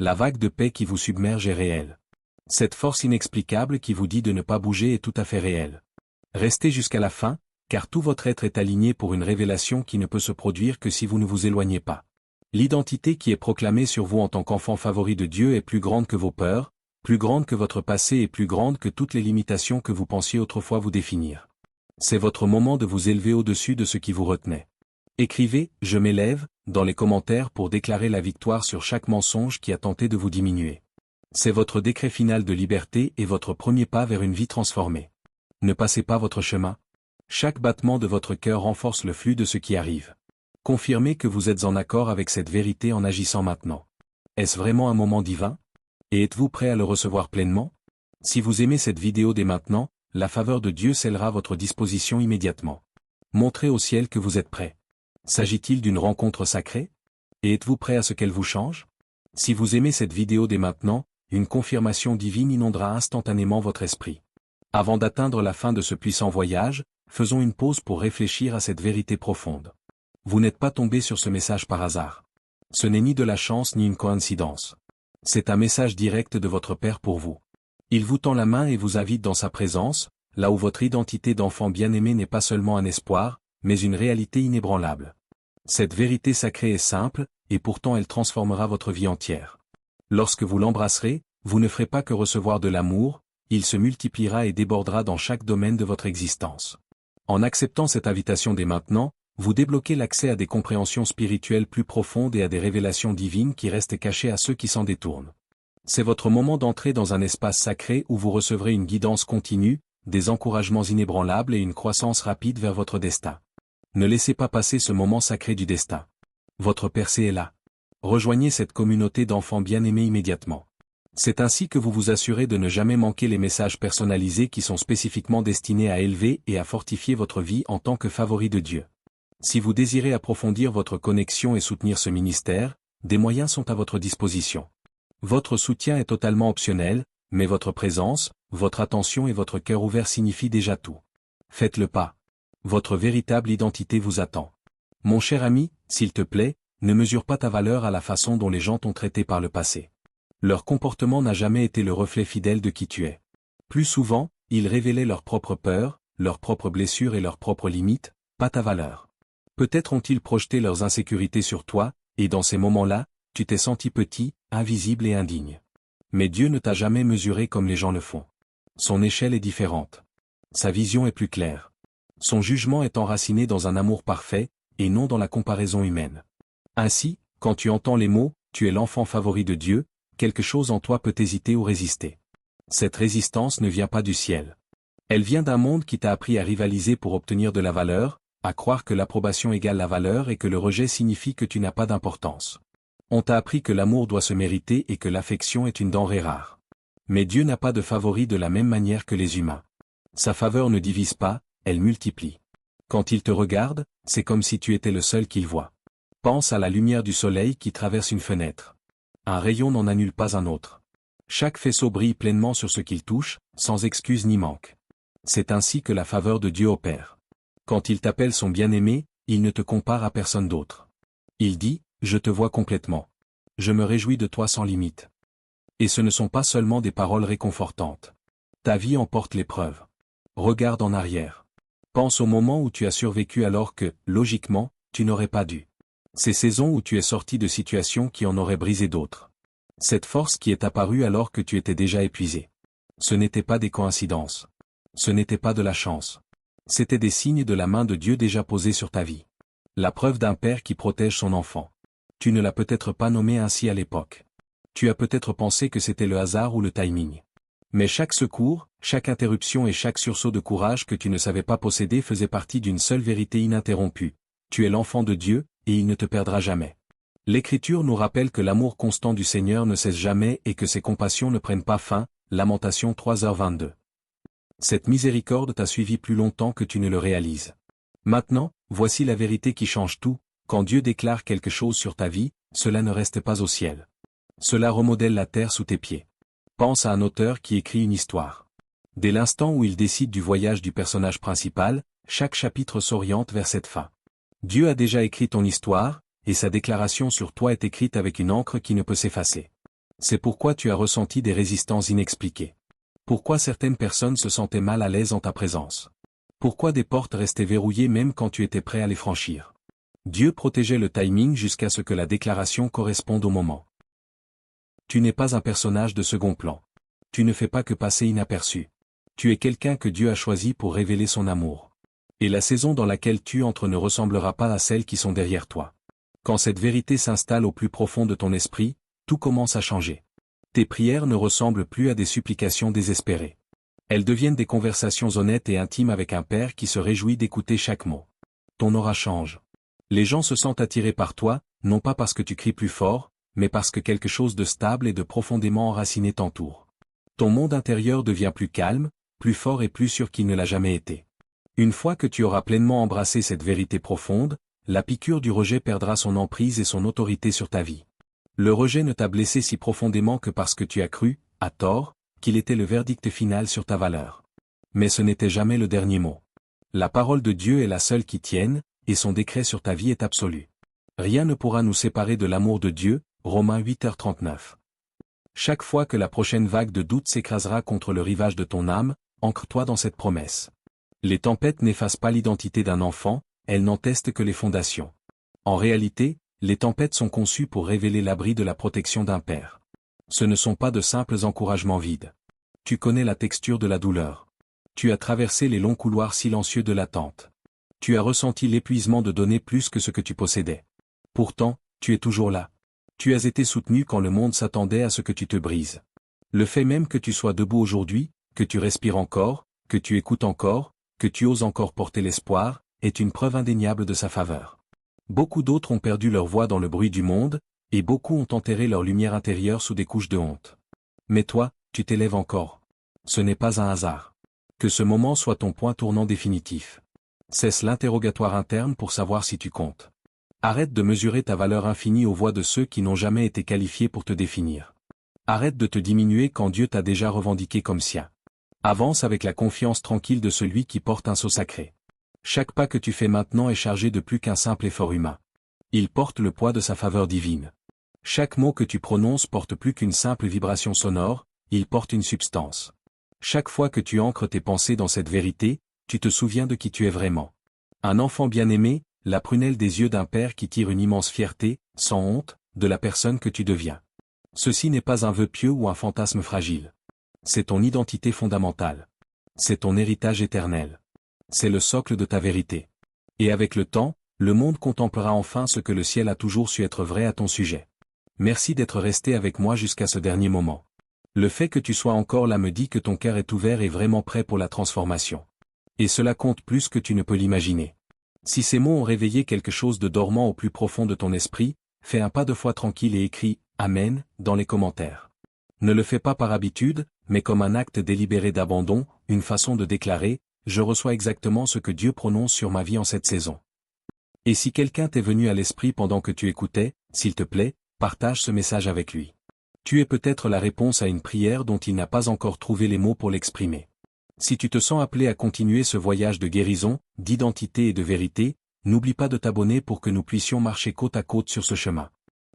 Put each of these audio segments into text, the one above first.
La vague de paix qui vous submerge est réelle. Cette force inexplicable qui vous dit de ne pas bouger est tout à fait réelle. Restez jusqu'à la fin, car tout votre être est aligné pour une révélation qui ne peut se produire que si vous ne vous éloignez pas. L'identité qui est proclamée sur vous en tant qu'enfant favori de Dieu est plus grande que vos peurs, plus grande que votre passé et plus grande que toutes les limitations que vous pensiez autrefois vous définir. C'est votre moment de vous élever au-dessus de ce qui vous retenait. Écrivez « Je m'élève » dans les commentaires pour déclarer la victoire sur chaque mensonge qui a tenté de vous diminuer. C'est votre décret final de liberté et votre premier pas vers une vie transformée. Ne passez pas votre chemin. Chaque battement de votre cœur renforce le flux de ce qui arrive. Confirmez que vous êtes en accord avec cette vérité en agissant maintenant. Est-ce vraiment un moment divin? Et êtes-vous prêt à le recevoir pleinement? Si vous aimez cette vidéo dès maintenant, la faveur de Dieu scellera votre disposition immédiatement. Montrez au ciel que vous êtes prêt. S'agit-il d'une rencontre sacrée? Et êtes-vous prêt à ce qu'elle vous change? Si vous aimez cette vidéo dès maintenant, une confirmation divine inondera instantanément votre esprit. Avant d'atteindre la fin de ce puissant voyage, faisons une pause pour réfléchir à cette vérité profonde. Vous n'êtes pas tombé sur ce message par hasard. Ce n'est ni de la chance ni une coïncidence. C'est un message direct de votre Père pour vous. Il vous tend la main et vous invite dans sa présence, là où votre identité d'enfant bien-aimé n'est pas seulement un espoir, mais une réalité inébranlable. Cette vérité sacrée est simple, et pourtant elle transformera votre vie entière. Lorsque vous l'embrasserez, vous ne ferez pas que recevoir de l'amour, il se multipliera et débordera dans chaque domaine de votre existence. En acceptant cette invitation dès maintenant, vous débloquez l'accès à des compréhensions spirituelles plus profondes et à des révélations divines qui restent cachées à ceux qui s'en détournent. C'est votre moment d'entrer dans un espace sacré où vous recevrez une guidance continue, des encouragements inébranlables et une croissance rapide vers votre destin. Ne laissez pas passer ce moment sacré du destin. Votre percée est là. Rejoignez cette communauté d'enfants bien-aimés immédiatement. C'est ainsi que vous vous assurez de ne jamais manquer les messages personnalisés qui sont spécifiquement destinés à élever et à fortifier votre vie en tant que favori de Dieu. Si vous désirez approfondir votre connexion et soutenir ce ministère, des moyens sont à votre disposition. Votre soutien est totalement optionnel, mais votre présence, votre attention et votre cœur ouvert signifient déjà tout. Faites le pas. Votre véritable identité vous attend. Mon cher ami, s'il te plaît, ne mesure pas ta valeur à la façon dont les gens t'ont traité par le passé. Leur comportement n'a jamais été le reflet fidèle de qui tu es. Plus souvent, ils révélaient leurs propres peurs, leurs propres blessures et leurs propres limites, pas ta valeur. Peut-être ont-ils projeté leurs insécurités sur toi, et dans ces moments-là, tu t'es senti petit, invisible et indigne. Mais Dieu ne t'a jamais mesuré comme les gens le font. Son échelle est différente. Sa vision est plus claire. Son jugement est enraciné dans un amour parfait, et non dans la comparaison humaine. Ainsi, quand tu entends les mots « tu es l'enfant favori de Dieu », quelque chose en toi peut hésiter ou résister. Cette résistance ne vient pas du ciel. Elle vient d'un monde qui t'a appris à rivaliser pour obtenir de la valeur, à croire que l'approbation égale la valeur et que le rejet signifie que tu n'as pas d'importance. On t'a appris que l'amour doit se mériter et que l'affection est une denrée rare. Mais Dieu n'a pas de favoris de la même manière que les humains. Sa faveur ne divise pas, elle multiplie. Quand il te regarde, c'est comme si tu étais le seul qu'il voit. Pense à la lumière du soleil qui traverse une fenêtre. Un rayon n'en annule pas un autre. Chaque faisceau brille pleinement sur ce qu'il touche, sans excuse ni manque. C'est ainsi que la faveur de Dieu opère. Quand il t'appelle son bien-aimé, il ne te compare à personne d'autre. Il dit, « Je te vois complètement. Je me réjouis de toi sans limite. » Et ce ne sont pas seulement des paroles réconfortantes. Ta vie emporte l'épreuve. Regarde en arrière. Pense au moment où tu as survécu alors que, logiquement, tu n'aurais pas dû. Ces saisons où tu es sorti de situations qui en auraient brisé d'autres. Cette force qui est apparue alors que tu étais déjà épuisé. Ce n'était pas des coïncidences. Ce n'était pas de la chance. C'étaient des signes de la main de Dieu déjà posés sur ta vie. La preuve d'un père qui protège son enfant. Tu ne l'as peut-être pas nommé ainsi à l'époque. Tu as peut-être pensé que c'était le hasard ou le timing. Mais chaque secours, chaque interruption et chaque sursaut de courage que tu ne savais pas posséder faisait partie d'une seule vérité ininterrompue. Tu es l'enfant de Dieu, et il ne te perdra jamais. L'Écriture nous rappelle que l'amour constant du Seigneur ne cesse jamais et que ses compassions ne prennent pas fin, Lamentation 3h22. Cette miséricorde t'a suivi plus longtemps que tu ne le réalises. Maintenant, voici la vérité qui change tout, quand Dieu déclare quelque chose sur ta vie, cela ne reste pas au ciel. Cela remodèle la terre sous tes pieds. Pense à un auteur qui écrit une histoire. Dès l'instant où il décide du voyage du personnage principal, chaque chapitre s'oriente vers cette fin. Dieu a déjà écrit ton histoire, et sa déclaration sur toi est écrite avec une encre qui ne peut s'effacer. C'est pourquoi tu as ressenti des résistances inexpliquées. Pourquoi certaines personnes se sentaient mal à l'aise en ta présence. Pourquoi des portes restaient verrouillées même quand tu étais prêt à les franchir. Dieu protégeait le timing jusqu'à ce que la déclaration corresponde au moment. Tu n'es pas un personnage de second plan. Tu ne fais pas que passer inaperçu. Tu es quelqu'un que Dieu a choisi pour révéler son amour. Et la saison dans laquelle tu entres ne ressemblera pas à celles qui sont derrière toi. Quand cette vérité s'installe au plus profond de ton esprit, tout commence à changer. Tes prières ne ressemblent plus à des supplications désespérées. Elles deviennent des conversations honnêtes et intimes avec un Père qui se réjouit d'écouter chaque mot. Ton aura change. Les gens se sentent attirés par toi, non pas parce que tu cries plus fort, mais parce que quelque chose de stable et de profondément enraciné t'entoure. Ton monde intérieur devient plus calme, plus fort et plus sûr qu'il ne l'a jamais été. Une fois que tu auras pleinement embrassé cette vérité profonde, la piqûre du rejet perdra son emprise et son autorité sur ta vie. Le rejet ne t'a blessé si profondément que parce que tu as cru, à tort, qu'il était le verdict final sur ta valeur. Mais ce n'était jamais le dernier mot. La parole de Dieu est la seule qui tienne, et son décret sur ta vie est absolu. Rien ne pourra nous séparer de l'amour de Dieu, Romains 8h39. Chaque fois que la prochaine vague de doute s'écrasera contre le rivage de ton âme, ancre-toi dans cette promesse. Les tempêtes n'effacent pas l'identité d'un enfant, elles n'en testent que les fondations. En réalité, les tempêtes sont conçues pour révéler l'abri de la protection d'un père. Ce ne sont pas de simples encouragements vides. Tu connais la texture de la douleur. Tu as traversé les longs couloirs silencieux de l'attente. Tu as ressenti l'épuisement de donner plus que ce que tu possédais. Pourtant, tu es toujours là. Tu as été soutenu quand le monde s'attendait à ce que tu te brises. Le fait même que tu sois debout aujourd'hui, que tu respires encore, que tu écoutes encore, que tu oses encore porter l'espoir, est une preuve indéniable de sa faveur. Beaucoup d'autres ont perdu leur voix dans le bruit du monde, et beaucoup ont enterré leur lumière intérieure sous des couches de honte. Mais toi, tu t'élèves encore. Ce n'est pas un hasard. Que ce moment soit ton point tournant définitif. Cesse l'interrogatoire interne pour savoir si tu comptes. Arrête de mesurer ta valeur infinie aux voix de ceux qui n'ont jamais été qualifiés pour te définir. Arrête de te diminuer quand Dieu t'a déjà revendiqué comme sien. Avance avec la confiance tranquille de celui qui porte un sceau sacré. Chaque pas que tu fais maintenant est chargé de plus qu'un simple effort humain. Il porte le poids de sa faveur divine. Chaque mot que tu prononces porte plus qu'une simple vibration sonore, il porte une substance. Chaque fois que tu ancres tes pensées dans cette vérité, tu te souviens de qui tu es vraiment. Un enfant bien-aimé, la prunelle des yeux d'un père qui tire une immense fierté, sans honte, de la personne que tu deviens. Ceci n'est pas un vœu pieux ou un fantasme fragile. C'est ton identité fondamentale. C'est ton héritage éternel. C'est le socle de ta vérité. Et avec le temps, le monde contemplera enfin ce que le ciel a toujours su être vrai à ton sujet. Merci d'être resté avec moi jusqu'à ce dernier moment. Le fait que tu sois encore là me dit que ton cœur est ouvert et vraiment prêt pour la transformation. Et cela compte plus que tu ne peux l'imaginer. Si ces mots ont réveillé quelque chose de dormant au plus profond de ton esprit, fais un pas de foi tranquille et écris « Amen » dans les commentaires. Ne le fais pas par habitude, mais comme un acte délibéré d'abandon, une façon de déclarer « Je reçois exactement ce que Dieu prononce sur ma vie en cette saison ». Et si quelqu'un t'est venu à l'esprit pendant que tu écoutais, s'il te plaît, partage ce message avec lui. Tu es peut-être la réponse à une prière dont il n'a pas encore trouvé les mots pour l'exprimer. Si tu te sens appelé à continuer ce voyage de guérison, d'identité et de vérité, n'oublie pas de t'abonner pour que nous puissions marcher côte à côte sur ce chemin.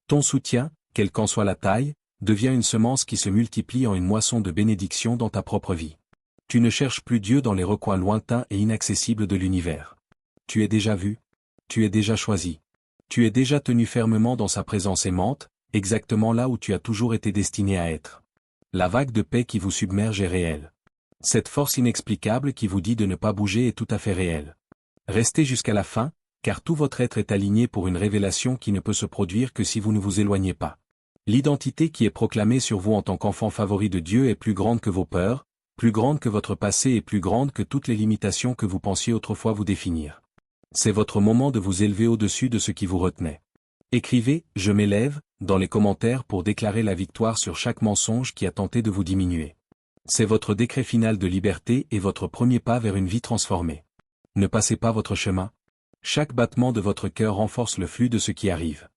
Ton soutien, quelle qu'en soit la taille, devient une semence qui se multiplie en une moisson de bénédiction dans ta propre vie. Tu ne cherches plus Dieu dans les recoins lointains et inaccessibles de l'univers. Tu es déjà vu. Tu es déjà choisi. Tu es déjà tenu fermement dans sa présence aimante, exactement là où tu as toujours été destiné à être. La vague de paix qui vous submerge est réelle. Cette force inexplicable qui vous dit de ne pas bouger est tout à fait réelle. Restez jusqu'à la fin, car tout votre être est aligné pour une révélation qui ne peut se produire que si vous ne vous éloignez pas. L'identité qui est proclamée sur vous en tant qu'enfant favori de Dieu est plus grande que vos peurs, plus grande que votre passé et plus grande que toutes les limitations que vous pensiez autrefois vous définir. C'est votre moment de vous élever au-dessus de ce qui vous retenait. Écrivez « Je m'élève » dans les commentaires pour déclarer la victoire sur chaque mensonge qui a tenté de vous diminuer. C'est votre décret final de liberté et votre premier pas vers une vie transformée. Ne passez pas votre chemin. Chaque battement de votre cœur renforce le flux de ce qui arrive.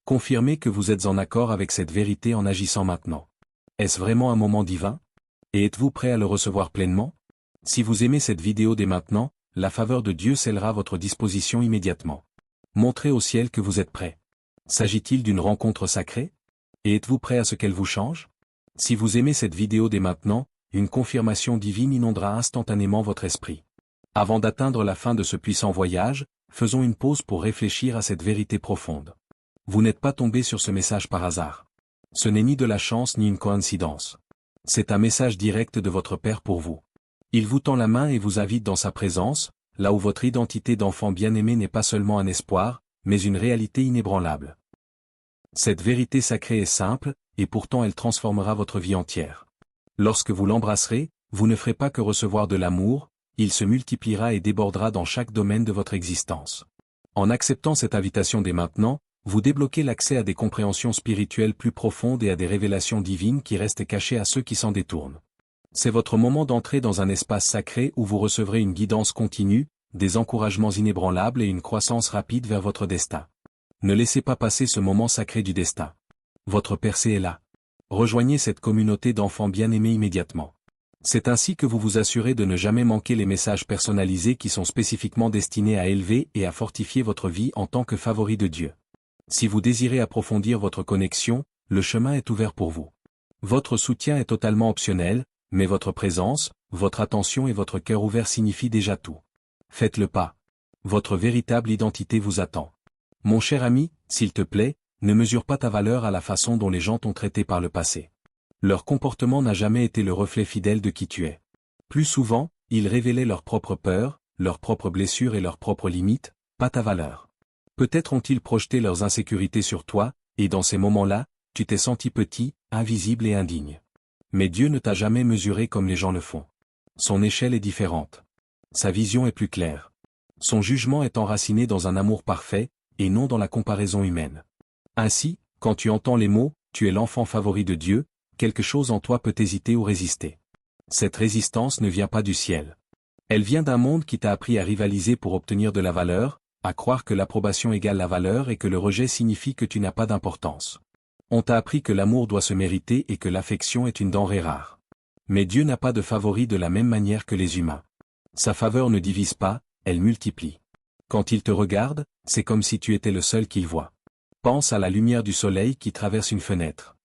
Confirmez que vous êtes en accord avec cette vérité en agissant maintenant. Est-ce vraiment un moment divin? Et êtes-vous prêt à le recevoir pleinement? Si vous aimez cette vidéo dès maintenant, la faveur de Dieu scellera votre disposition immédiatement. Montrez au ciel que vous êtes prêt. S'agit-il d'une rencontre sacrée? Et êtes-vous prêt à ce qu'elle vous change? Si vous aimez cette vidéo dès maintenant, une confirmation divine inondera instantanément votre esprit. Avant d'atteindre la fin de ce puissant voyage, faisons une pause pour réfléchir à cette vérité profonde. Vous n'êtes pas tombé sur ce message par hasard. Ce n'est ni de la chance ni une coïncidence. C'est un message direct de votre Père pour vous. Il vous tend la main et vous invite dans sa présence, là où votre identité d'enfant bien-aimé n'est pas seulement un espoir, mais une réalité inébranlable. Cette vérité sacrée est simple, et pourtant elle transformera votre vie entière. Lorsque vous l'embrasserez, vous ne ferez pas que recevoir de l'amour, il se multipliera et débordera dans chaque domaine de votre existence. En acceptant cette invitation dès maintenant, vous débloquez l'accès à des compréhensions spirituelles plus profondes et à des révélations divines qui restent cachées à ceux qui s'en détournent. C'est votre moment d'entrer dans un espace sacré où vous recevrez une guidance continue, des encouragements inébranlables et une croissance rapide vers votre destin. Ne laissez pas passer ce moment sacré du destin. Votre percée est là. Rejoignez cette communauté d'enfants bien-aimés immédiatement. C'est ainsi que vous vous assurez de ne jamais manquer les messages personnalisés qui sont spécifiquement destinés à élever et à fortifier votre vie en tant que favori de Dieu. Si vous désirez approfondir votre connexion, le chemin est ouvert pour vous. Votre soutien est totalement optionnel, mais votre présence, votre attention et votre cœur ouvert signifient déjà tout. Faites le pas. Votre véritable identité vous attend. Mon cher ami, s'il te plaît, ne mesure pas ta valeur à la façon dont les gens t'ont traité par le passé. Leur comportement n'a jamais été le reflet fidèle de qui tu es. Plus souvent, ils révélaient leurs propres peurs, leurs propres blessures et leurs propres limites, pas ta valeur. Peut-être ont-ils projeté leurs insécurités sur toi, et dans ces moments-là, tu t'es senti petit, invisible et indigne. Mais Dieu ne t'a jamais mesuré comme les gens le font. Son échelle est différente. Sa vision est plus claire. Son jugement est enraciné dans un amour parfait, et non dans la comparaison humaine. Ainsi, quand tu entends les mots « tu es l'enfant favori de Dieu », quelque chose en toi peut hésiter ou résister. Cette résistance ne vient pas du ciel. Elle vient d'un monde qui t'a appris à rivaliser pour obtenir de la valeur, à croire que l'approbation égale la valeur et que le rejet signifie que tu n'as pas d'importance. On t'a appris que l'amour doit se mériter et que l'affection est une denrée rare. Mais Dieu n'a pas de favoris de la même manière que les humains. Sa faveur ne divise pas, elle multiplie. Quand il te regarde, c'est comme si tu étais le seul qu'il voit. Pense à la lumière du soleil qui traverse une fenêtre.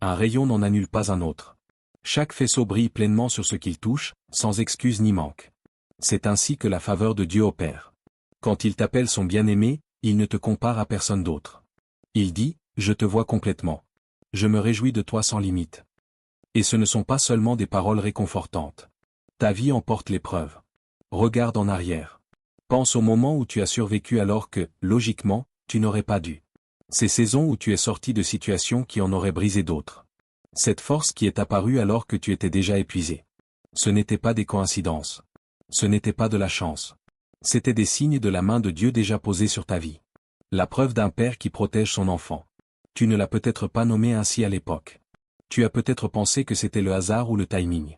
Un rayon n'en annule pas un autre. Chaque faisceau brille pleinement sur ce qu'il touche, sans excuse ni manque. C'est ainsi que la faveur de Dieu opère. Quand il t'appelle son bien-aimé, il ne te compare à personne d'autre. Il dit, je te vois complètement. Je me réjouis de toi sans limite. Et ce ne sont pas seulement des paroles réconfortantes. Ta vie en porte l'épreuve. Regarde en arrière. Pense au moment où tu as survécu alors que, logiquement, tu n'aurais pas dû. Ces saisons où tu es sorti de situations qui en auraient brisé d'autres. Cette force qui est apparue alors que tu étais déjà épuisé. Ce n'était pas des coïncidences. Ce n'était pas de la chance. C'étaient des signes de la main de Dieu déjà posés sur ta vie. La preuve d'un père qui protège son enfant. Tu ne l'as peut-être pas nommé ainsi à l'époque. Tu as peut-être pensé que c'était le hasard ou le timing.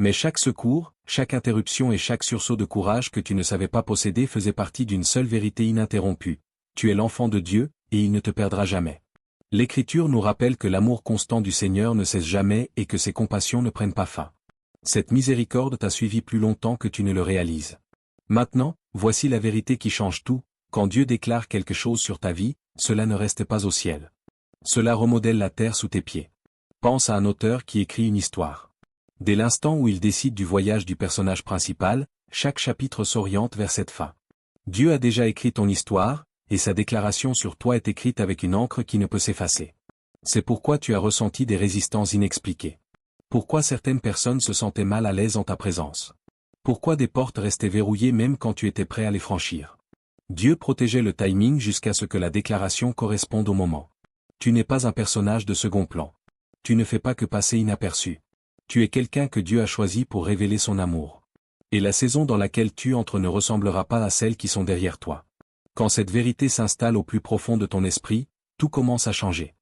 Mais chaque secours, chaque interruption et chaque sursaut de courage que tu ne savais pas posséder faisait partie d'une seule vérité ininterrompue. Tu es l'enfant de Dieu, et il ne te perdra jamais. L'Écriture nous rappelle que l'amour constant du Seigneur ne cesse jamais et que ses compassions ne prennent pas fin. Cette miséricorde t'a suivi plus longtemps que tu ne le réalises. Maintenant, voici la vérité qui change tout, quand Dieu déclare quelque chose sur ta vie, cela ne reste pas au ciel. Cela remodèle la terre sous tes pieds. Pense à un auteur qui écrit une histoire. Dès l'instant où il décide du voyage du personnage principal, chaque chapitre s'oriente vers cette fin. Dieu a déjà écrit ton histoire, et sa déclaration sur toi est écrite avec une encre qui ne peut s'effacer. C'est pourquoi tu as ressenti des résistances inexpliquées. Pourquoi certaines personnes se sentaient mal à l'aise en ta présence. Pourquoi des portes restaient verrouillées même quand tu étais prêt à les franchir. Dieu protégeait le timing jusqu'à ce que la déclaration corresponde au moment. Tu n'es pas un personnage de second plan. Tu ne fais pas que passer inaperçu. Tu es quelqu'un que Dieu a choisi pour révéler son amour. Et la saison dans laquelle tu entres ne ressemblera pas à celles qui sont derrière toi. Quand cette vérité s'installe au plus profond de ton esprit, tout commence à changer.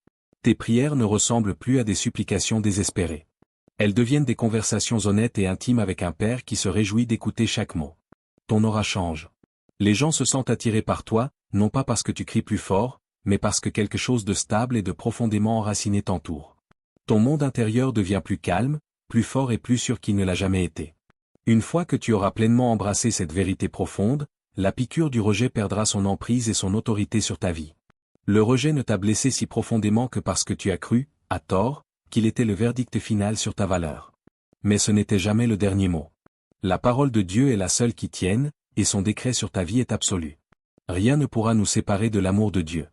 Tes prières ne ressemblent plus à des supplications désespérées. Elles deviennent des conversations honnêtes et intimes avec un Père qui se réjouit d'écouter chaque mot. Ton aura change. Les gens se sentent attirés par toi, non pas parce que tu cries plus fort, mais parce que quelque chose de stable et de profondément enraciné t'entoure. Ton monde intérieur devient plus calme, plus fort et plus sûr qu'il ne l'a jamais été. Une fois que tu auras pleinement embrassé cette vérité profonde, la piqûre du rejet perdra son emprise et son autorité sur ta vie. Le rejet ne t'a blessé si profondément que parce que tu as cru, à tort, qu'il était le verdict final sur ta valeur. Mais ce n'était jamais le dernier mot. La parole de Dieu est la seule qui tienne, et son décret sur ta vie est absolu. Rien ne pourra nous séparer de l'amour de Dieu.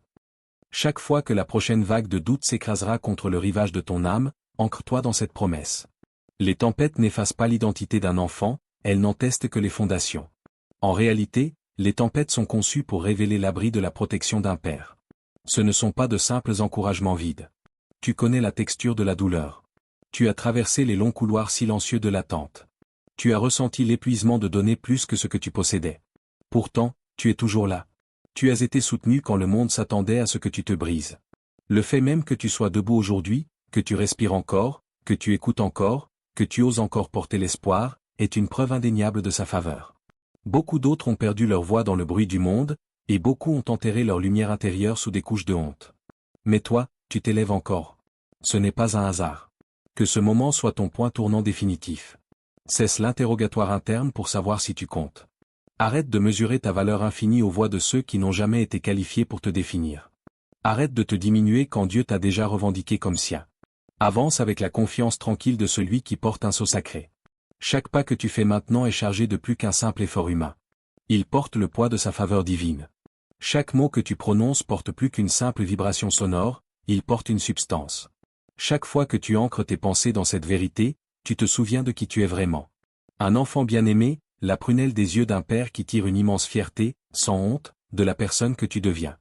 Chaque fois que la prochaine vague de doute s'écrasera contre le rivage de ton âme, ancre-toi dans cette promesse. Les tempêtes n'effacent pas l'identité d'un enfant, elles n'en testent que les fondations. En réalité, les tempêtes sont conçues pour révéler l'abri de la protection d'un père. Ce ne sont pas de simples encouragements vides. Tu connais la texture de la douleur. Tu as traversé les longs couloirs silencieux de l'attente. Tu as ressenti l'épuisement de donner plus que ce que tu possédais. Pourtant, tu es toujours là. Tu as été soutenu quand le monde s'attendait à ce que tu te brises. Le fait même que tu sois debout aujourd'hui, que tu respires encore, que tu écoutes encore, que tu oses encore porter l'espoir, est une preuve indéniable de sa faveur. Beaucoup d'autres ont perdu leur voix dans le bruit du monde, et beaucoup ont enterré leur lumière intérieure sous des couches de honte. Mais toi, tu t'élèves encore. Ce n'est pas un hasard. Que ce moment soit ton point tournant définitif. Cesse l'interrogatoire interne pour savoir si tu comptes. Arrête de mesurer ta valeur infinie aux voix de ceux qui n'ont jamais été qualifiés pour te définir. Arrête de te diminuer quand Dieu t'a déjà revendiqué comme sien. Avance avec la confiance tranquille de celui qui porte un sceau sacré. Chaque pas que tu fais maintenant est chargé de plus qu'un simple effort humain. Il porte le poids de sa faveur divine. Chaque mot que tu prononces porte plus qu'une simple vibration sonore, il porte une substance. Chaque fois que tu ancres tes pensées dans cette vérité, tu te souviens de qui tu es vraiment. Un enfant bien-aimé, la prunelle des yeux d'un père qui tire une immense fierté, sans honte, de la personne que tu deviens.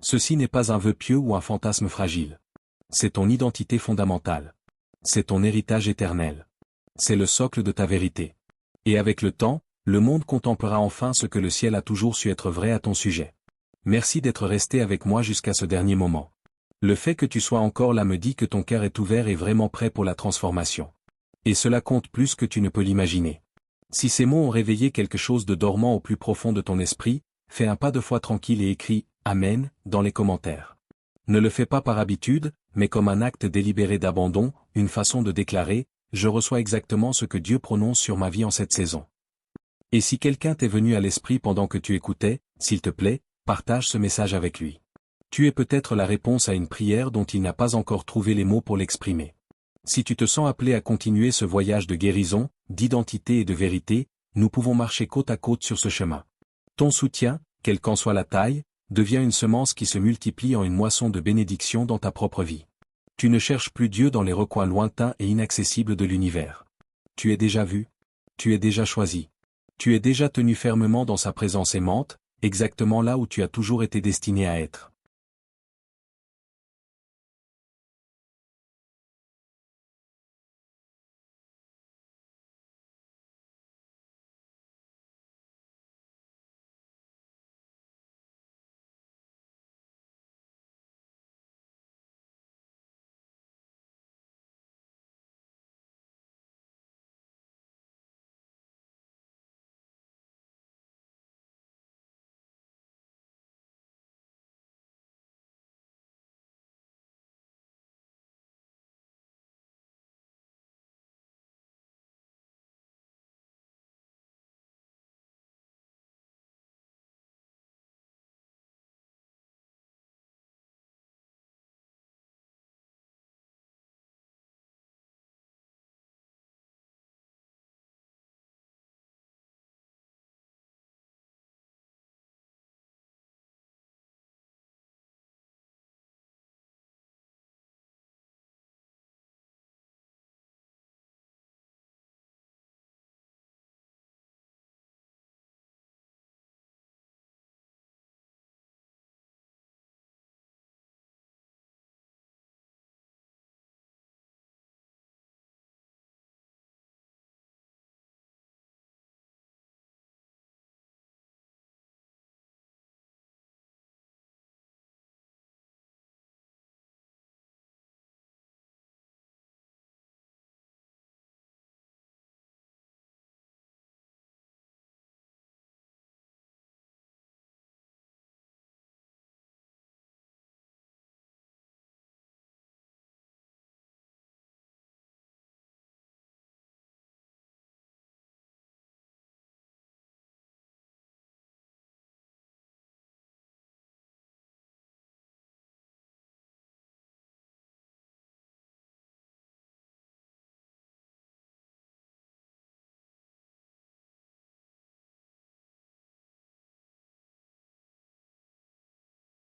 Ceci n'est pas un vœu pieux ou un fantasme fragile. C'est ton identité fondamentale. C'est ton héritage éternel. C'est le socle de ta vérité. Et avec le temps, le monde contemplera enfin ce que le ciel a toujours su être vrai à ton sujet. Merci d'être resté avec moi jusqu'à ce dernier moment. Le fait que tu sois encore là me dit que ton cœur est ouvert et vraiment prêt pour la transformation. Et cela compte plus que tu ne peux l'imaginer. Si ces mots ont réveillé quelque chose de dormant au plus profond de ton esprit, fais un pas de foi tranquille et écris « Amen » dans les commentaires. Ne le fais pas par habitude, mais comme un acte délibéré d'abandon, une façon de déclarer « Je reçois exactement ce que Dieu prononce sur ma vie en cette saison ». Et si quelqu'un t'est venu à l'esprit pendant que tu écoutais, s'il te plaît, partage ce message avec lui. Tu es peut-être la réponse à une prière dont il n'a pas encore trouvé les mots pour l'exprimer. Si tu te sens appelé à continuer ce voyage de guérison, d'identité et de vérité, nous pouvons marcher côte à côte sur ce chemin. Ton soutien, quelle qu'en soit la taille, devient une semence qui se multiplie en une moisson de bénédiction dans ta propre vie. Tu ne cherches plus Dieu dans les recoins lointains et inaccessibles de l'univers. Tu es déjà vu. Tu es déjà choisi. Tu es déjà tenu fermement dans sa présence aimante, exactement là où tu as toujours été destiné à être.